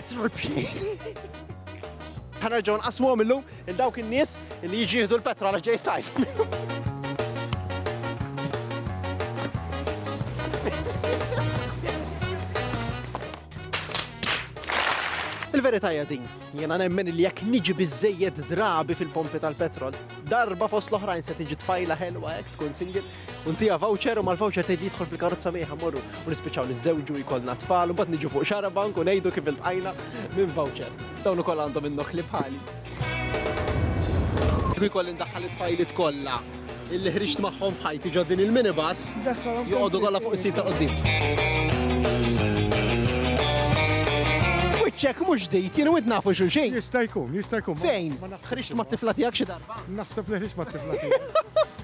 petrol bxejn. Ħanerġgħu nqasmuhom illum il dawk in-nies li jiġi jieħdu l-petrol għax ġej sajf. Il-verità hija din, jiena nemmen li jekk niġi biżżejjed drabi fil-pompi tal-petrol, darba fost l-oħrajn se tiġi tfajla ħelwa hekk tkun single u ntija voucher u mal-voucher tgħid jidħol fil-karozza mejħa morru u nispiċċaw niżżewġu jkollna tfal u mbagħad niġu fuq Xarabank u ngħidu kif iltqajna minn voucher. Dawn ukoll għandhom innokli bħali. Kieku jkolli ndaħħal it-tfajlit kollha illi ħriġt magħhom f'ħajti ġo din il-minibus joqogħdu kollha fuq is-sit ta' qudiem. ċek mux dejt, jenu id nafu xulxin. Jista' jkun. Fejn? Ħriġt ma' tifla tiegħek xi darba? Naħseb li ħriġt ma' tifla tiegħek.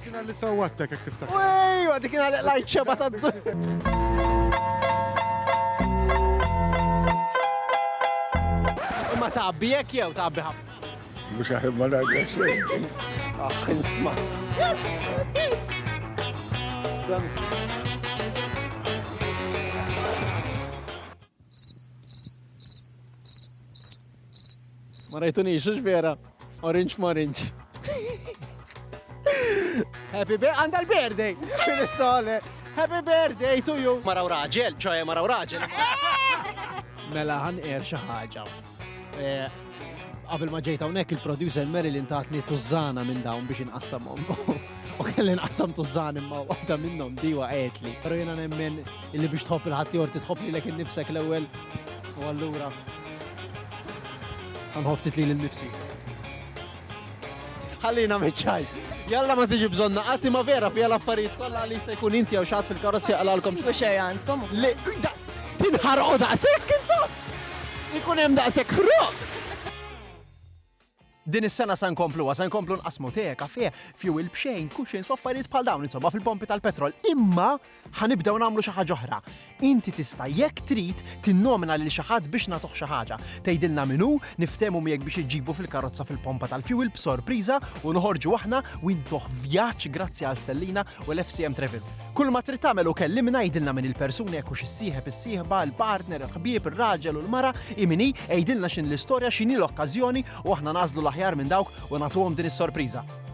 Kiena li sawattek jekk tiftakar. Wej, għadi kiena li lajt xeba ta' Ma tabbi jekk jew tabbi ħabba? Mhux aħib ma ngħidla xejn. Instmat. Ma rajtunix, vera? Orange. Happy birthday, għanda l-birthday! Fil-sole! Happy birthday to you! Maraw raġel, ċoħe maraw raġel! Mela ħanqer xi ħaġa. Qabel ma ġejt hawnhekk il-producer Marilyn tatni tużana minn dawn biex inqassamhom. U kelli nqassam tużan imma waħda minnhom diwa qedli. Però jiena nemmen illi biex tħobb il-ħaddieħor titħobb lilek innifsek l-ewwel u allura għanħoftit li l-nifsi. Ħallina meċċaj. Jalla ma tiġi bżonna, għati ma vera fija l-affarijiet kollha li jista' jkun inti jew xatt fil-karozzi għalalkom. Sibu xej għandkom. Tinħarqu daqshekk intom! Ikun hemm daqshekk ħruq! Din is-sena se nkomplu nqasmu te, kafè, fuel bxejn, cushions u affarijiet bħal dawn insomma fil-pompi tal-petrol. Imma ħanibdew nagħmlu xi ħaġa oħra. Inti tista' jekk trid tinnomina lil xi ħadd biex nagħtuh xi ħaġa. Tgħidilna minhu, niftehmu miegħek biex iġġibu fil-karozza fil-pompa tal-fuel b'sorpriża u noħorġu aħna u intuħ vjaġġ grazzi għal Stellina u l-FCM Travel. Kull ma trid tagħmel u kellimna jgħidilna minn il-persuni jekk hux issieħeb is-sieħba, il-partner, il-ħbieb, ir-raġel u l-mara, imini jgħidilna x'in l-istorja, x'inhi l-okkażjoni u aħna nażlu l-aħjar minn dawk u nagħtuhom din is-sorpriża.